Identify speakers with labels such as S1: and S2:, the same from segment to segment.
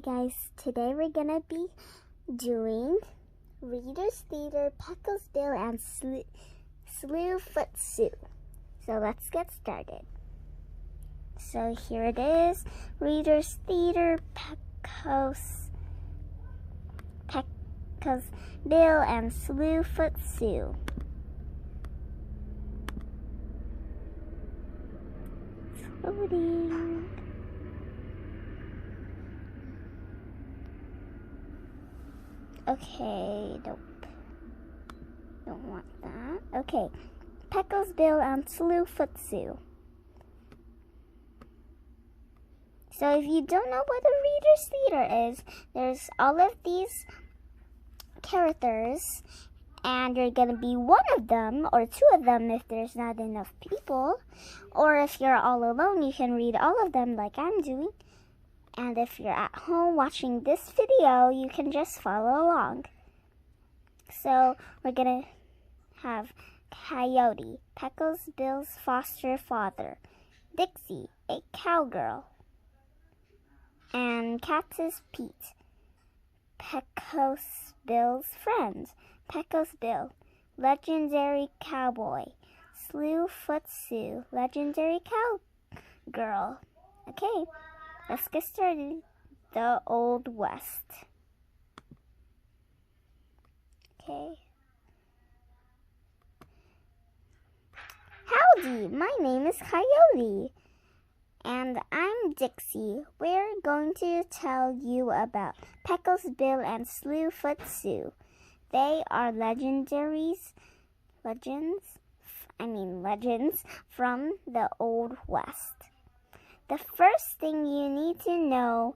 S1: Guys, today we're gonna be doing Reader's Theater, Peckles Bill, and Slewfoot Sue. So let's get started. So here it is, Reader's Theater, Peckles Bill, and Slewfoot Sue. It's loading. Okay, nope. Don't want that. Okay, Peckles Bill and Slewfoot Sue. So if you don't know what a Reader's Theater is, there's all of these characters, and you're gonna be one of them, or two of them if there's not enough people. Or if you're all alone, you can read all of them like I'm doing. And if you're at home watching this video, you can just follow along. So we're gonna have Coyote, Peckles Bill's foster father, Dixie, a cowgirl, and Cats Pete, Peckles Bill's friend, Peckles Bill, legendary cowboy, Slewfoot Sue, legendary cowgirl. Okay. Let's get started. The Old West. Okay. Howdy, my name is Coyote. And I'm Dixie. We're going to tell you about Peckles Bill and Slewfoot Sue. They are legends from the Old West. The first thing you need to know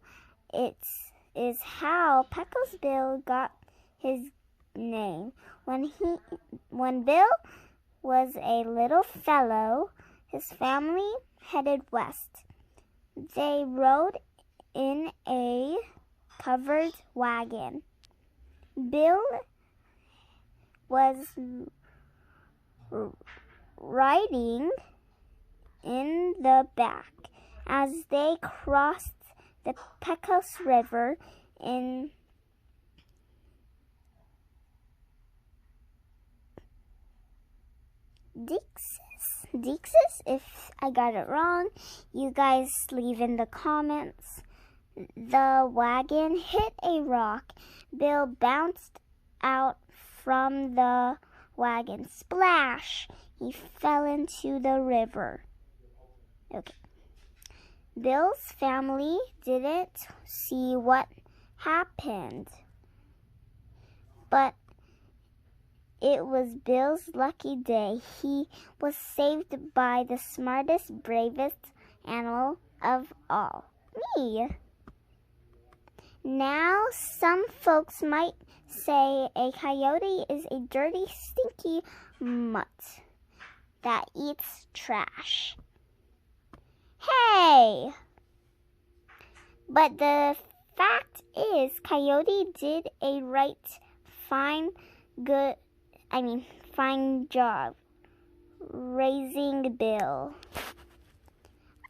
S1: is how Peckles Bill got his name. When Bill was a little fellow, his family headed west. They rode in a covered wagon. Bill was riding in the back. As they crossed the Peckles River in Dixis, if I got it wrong, you guys leave in the comments. The wagon hit a rock. Bill bounced out from the wagon. Splash! He fell into the river. Okay. Bill's family didn't see what happened, but it was Bill's lucky day. He was saved by the smartest, bravest animal of all, me. Now, some folks might say a coyote is a dirty, stinky mutt that eats trash. Hey! But the fact is, Coyote did a fine job raising Bill.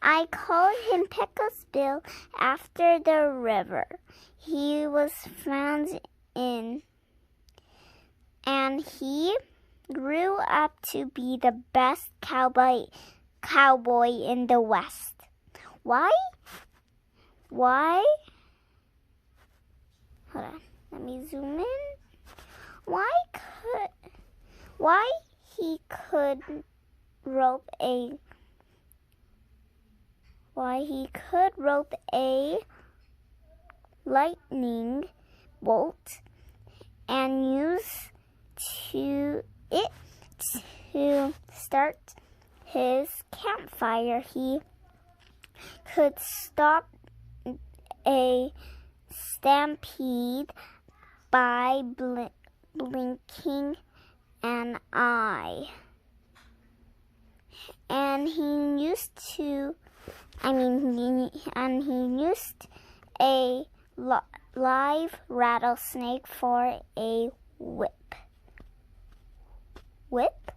S1: I called him Peckles Bill after the river he was found in, and he grew up to be the best cowboy in the West. Why? Hold on, let me zoom in. Why he could rope a lightning bolt and use it to start his campfire. He could stop a stampede by blinking an eye. And he used a live rattlesnake for a whip. Whip?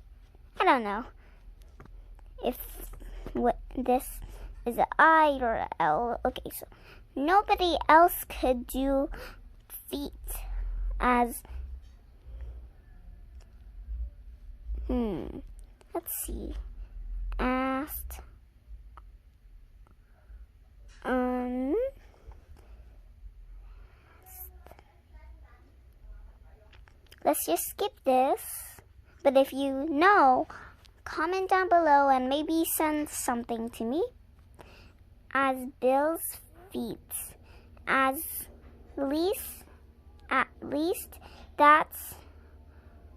S1: I don't know if this is an I or an L. Okay, so nobody else could do feet as let's see. Asked let's just skip this. But if you know, comment down below and maybe send something to me. As Bill's feet. At least that's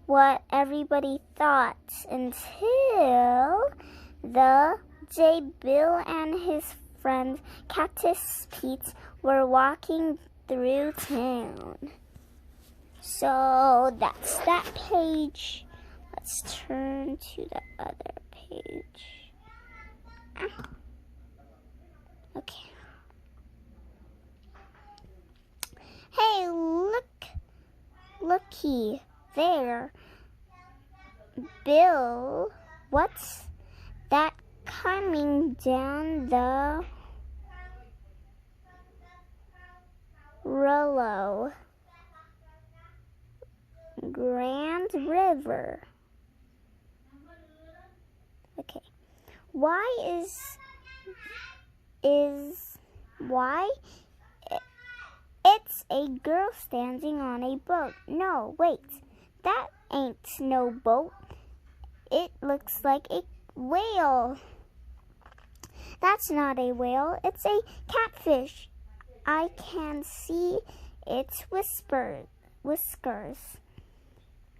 S1: what everybody thought until the day Bill and his friend Cactus Pete were walking through town. So that's that page. Let's turn to the other page. Okay. Hey, looky there. Bill, what's that coming down the Rollo Grand River? Okay. It's a girl standing on a boat. No, wait. That ain't no boat. It looks like a whale. That's not a whale. It's a catfish. I can see its whiskers.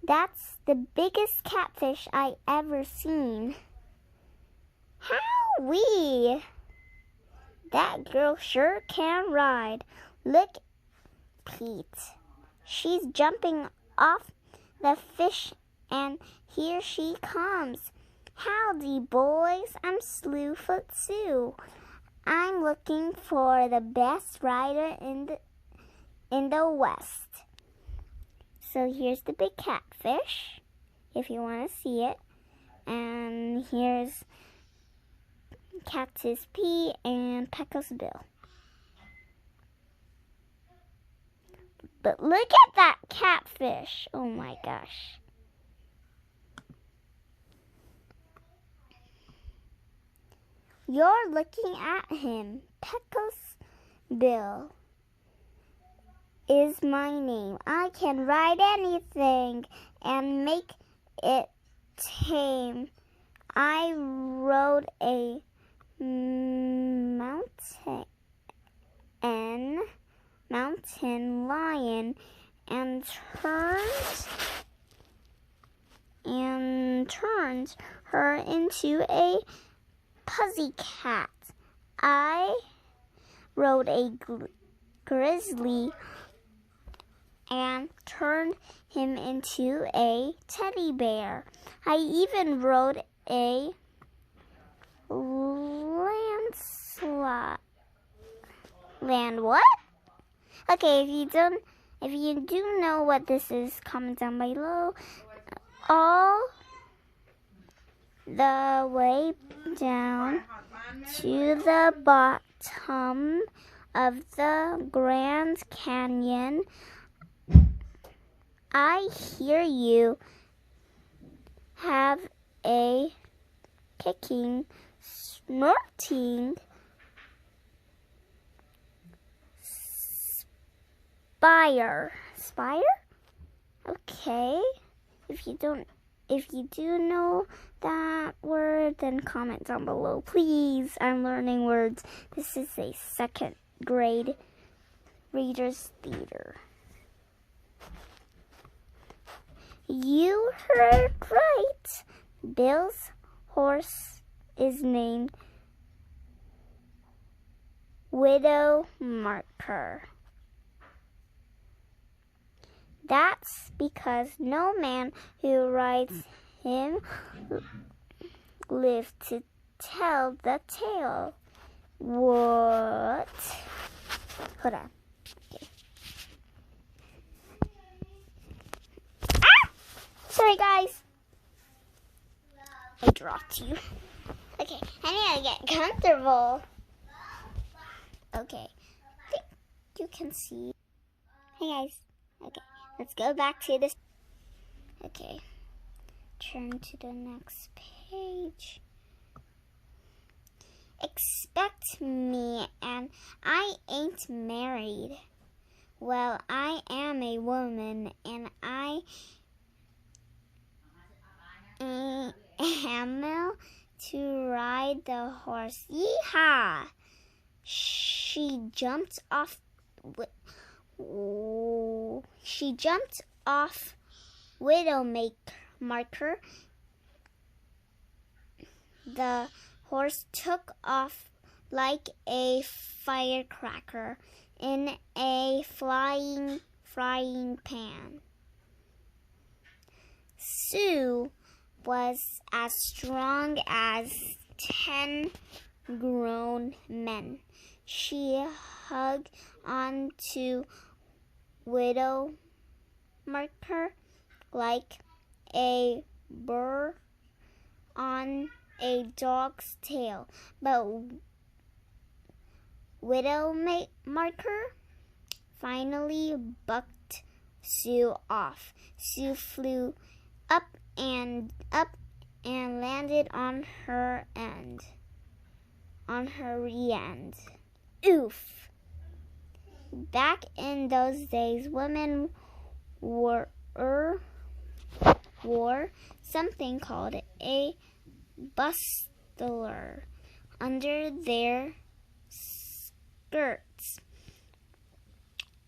S1: That's the biggest catfish I ever seen. Howee! That girl sure can ride. Look, Pete. She's jumping off the fish, and here she comes. Howdy, boys. I'm Slewfoot Sue. I'm looking for the best rider in the West. So here's the big catfish, if you want to see it. And here's Cactus Pete and Pecos Bill. But look at that catfish. Oh my gosh. You're looking at him. Pecos Bill is my name. I can ride anything and make it tame. I rode a mountain lion and turned her into a pussycat. I rode a grizzly and turned him into a teddy bear. I even rode a land what? Okay, if you do know what this is, comment down below. All the way down to the bottom of the Grand Canyon, I hear you have a kicking, snorting spire? Okay. If you do know that word, then comment down below, please. I'm learning words. This is a second grade reader's theater. You heard right. Bill's horse is named Widow Marker. That's because no man who rides him lived to tell the tale. What? Hold on. Okay. Ah! Sorry, guys. I dropped you. Okay, I need to get comfortable. Okay. you can see. Hey guys. Okay, let's go back to this. Okay, turn to the next page. Expect me, and I ain't married. Well, I am a woman, and I am to ride the horse. Yeehaw! She jumped off Widowmaker. The horse took off like a firecracker in a frying pan. Sue was as strong as 10 grown men. She hugged on to Widowmaker like a burr on a dog's tail, but Widowmaker finally bucked Sue off. Sue flew up and landed on her rear end. Oof! Back in those days, women wore something called a bustler under their skirts.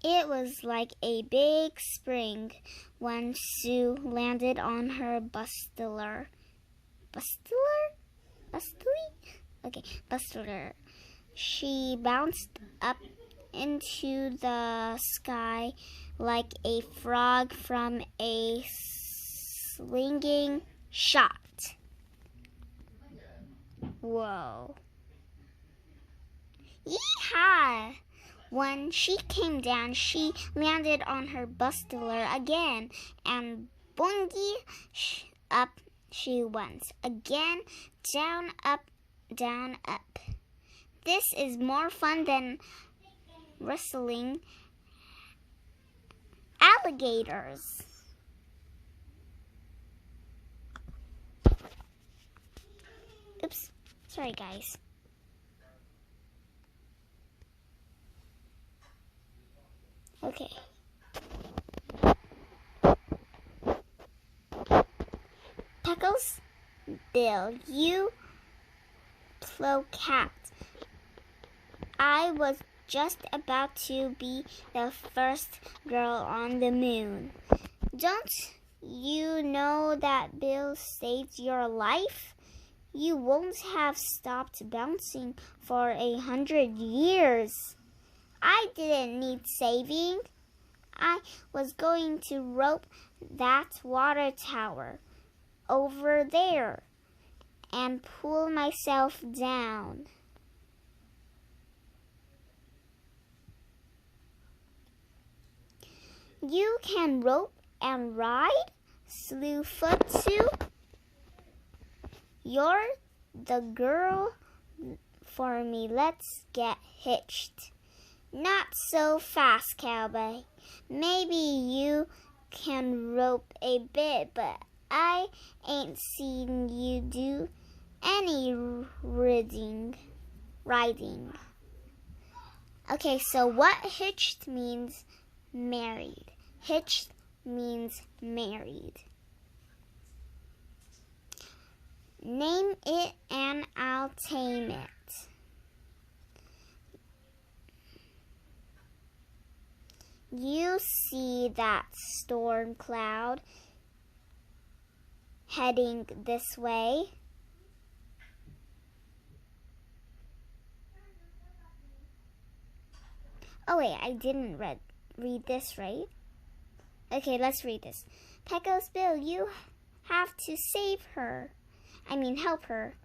S1: It was like a big spring when Sue landed on her bustler. Bustler. She bounced up into the sky like a frog from a slinging shot. Whoa. Yeehaw! When she came down, she landed on her bustler again, and boingy, up she went. Again, down, up, down, up. This is more fun than wrestling alligators. Oops, sorry guys. Okay. Pickles, Bill, you slow cat. I was just about to be the first girl on the moon. Don't you know that Bill saved your life? You won't have stopped bouncing for 100 years. I didn't need saving. I was going to rope that water tower over there and pull myself down. You can rope and ride, Slewfoot Sue. You're the girl for me. Let's get hitched. Not so fast, cowboy. Maybe you can rope a bit, but I ain't seen you do any riding. Okay, so what hitched means married. Hitched means married. Name it and I'll tame it. You see that storm cloud heading this way? Oh wait, I didn't read this, right? Okay, let's read this. Pecos Bill, you have to save her. Help her.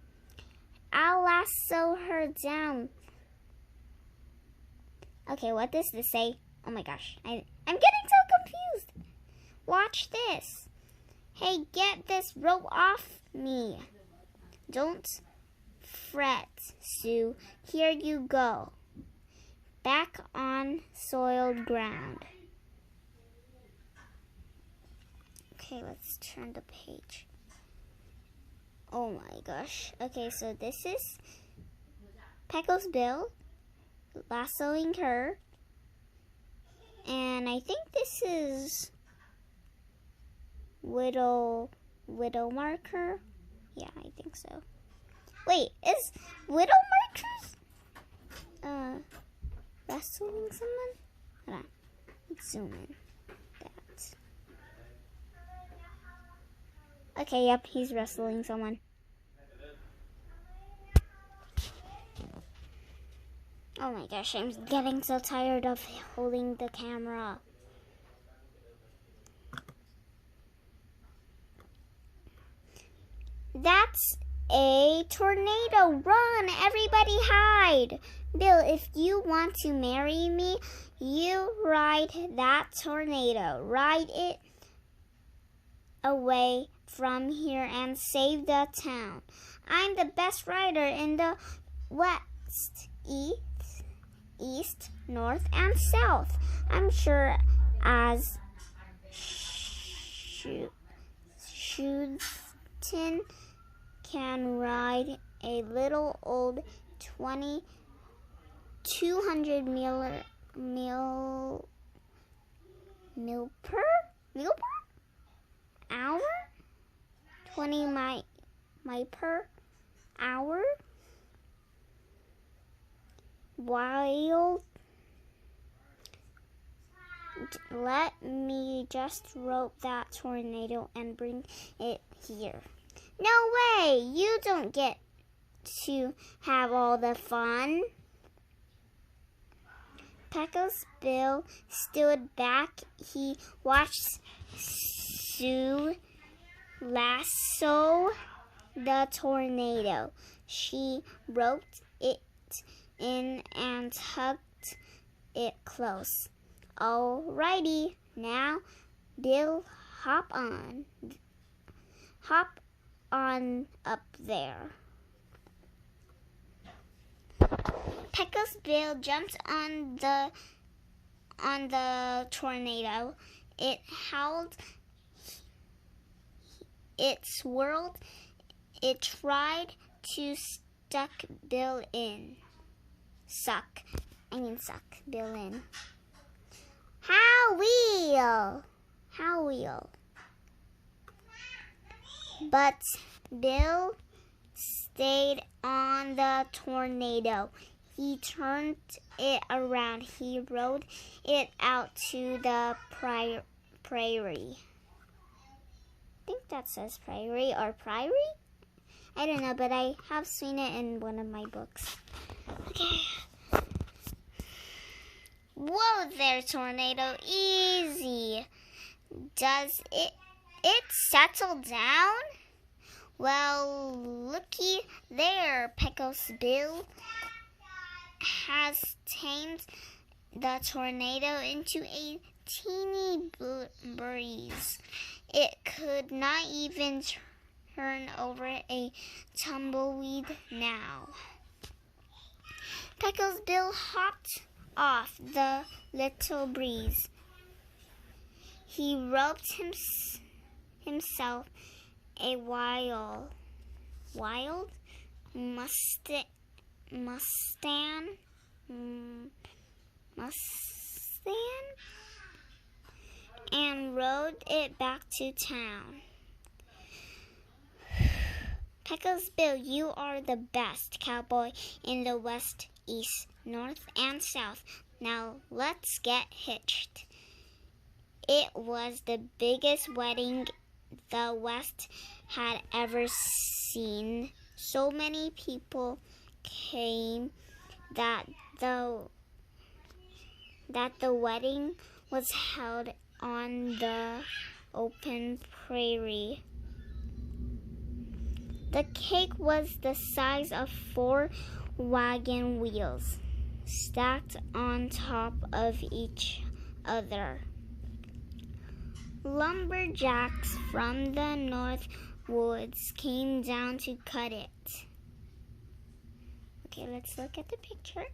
S1: I'll lasso her down. Okay, what does this say? Oh my gosh, I'm getting so confused. Watch this. Hey, get this rope off me. Don't fret, Sue. Here you go. back on soiled ground. Okay, let's turn the page. Oh my gosh. Okay, so this is Peckle's Bill lassoing her. And I think this is Widow Marker. Yeah, I think so. Wait, is Widow Marker wrestling someone? Hold on. Let's zoom in. Okay, yep, he's wrestling someone. Oh my gosh, I'm getting so tired of holding the camera. That's a tornado. Run, everybody hide. Bill, if you want to marry me, you ride that tornado. Ride it away from here and save the town. I'm the best rider in the west, east, north, and south. I'm sure as Shootin can ride a little old 200 mil per hour, 20 mile per hour. Wild. Let me just rope that tornado and bring it here. No way! You don't get to have all the fun. Peckle's Bill stood back. He watched Sue lasso the tornado. She roped it in and tucked it close. Alrighty, now Bill, hop on up there. Peckle's Bill jumped on the tornado. It howled, it swirled, it tried to suck Bill in. Suck Bill in. How wheel. But Bill stayed on the tornado. He turned it around. He rode it out to the prairie. I think that says prairie or prairie? I don't know, but I have seen it in one of my books. Okay. Whoa there, tornado. Easy. Does it settle down? Well, looky there. Peckle's Bill has tamed the tornado into a teeny breeze. It could not even turn over a tumbleweed now. Peckle's Bill hopped off the little breeze. He roped himself a wild Mustang and rode it back to town. Peckle's Bill, you are the best cowboy in the west, east, north, and south. Now let's get hitched. It was the biggest wedding the West had ever seen. So many people came that the wedding was held on the open prairie. The cake was the size of 4 wagon wheels, stacked on top of each other. Lumberjacks from the north woods came down to cut it. Okay, let's look at the picture.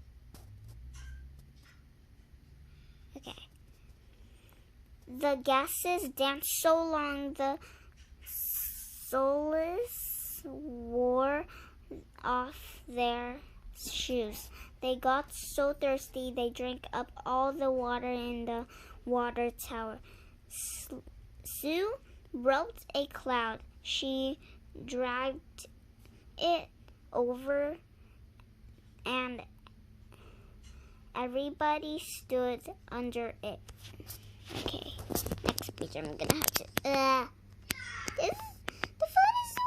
S1: Okay. The gases danced so long the soles wore off their shoes. They got so thirsty they drank up all the water in the water tower. Sue wrote a cloud. She dragged it over and everybody stood under it. Okay, next page I'm gonna have to. The phone is so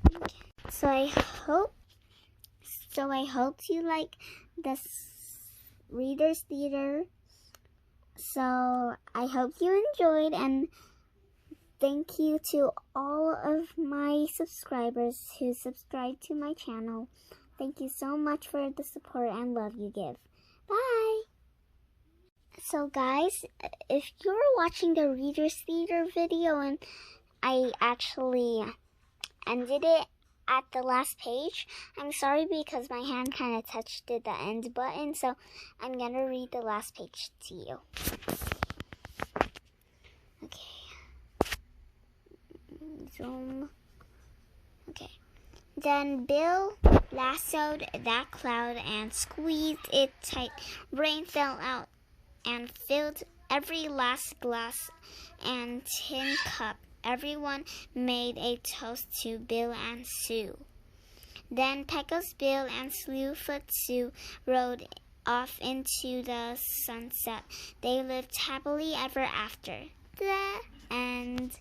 S1: heavy. Okay. So I hope you like this Reader's Theater. So I hope you enjoyed, and thank you to all of my subscribers who subscribe to my channel. Thank you so much for the support and love you give. Bye! So guys, if you're watching the Reader's Theater video and I actually ended it at the last page, I'm sorry because my hand kind of touched the end button, so I'm going to read the last page to you. Okay. Zoom. Okay. Then Bill lassoed that cloud and squeezed it tight. Rain fell out and filled every last glass and tin cup. Everyone made a toast to Bill and Sue. Then Pecos Bill and Slewfoot Sue rode off into the sunset. They lived happily ever after. The end.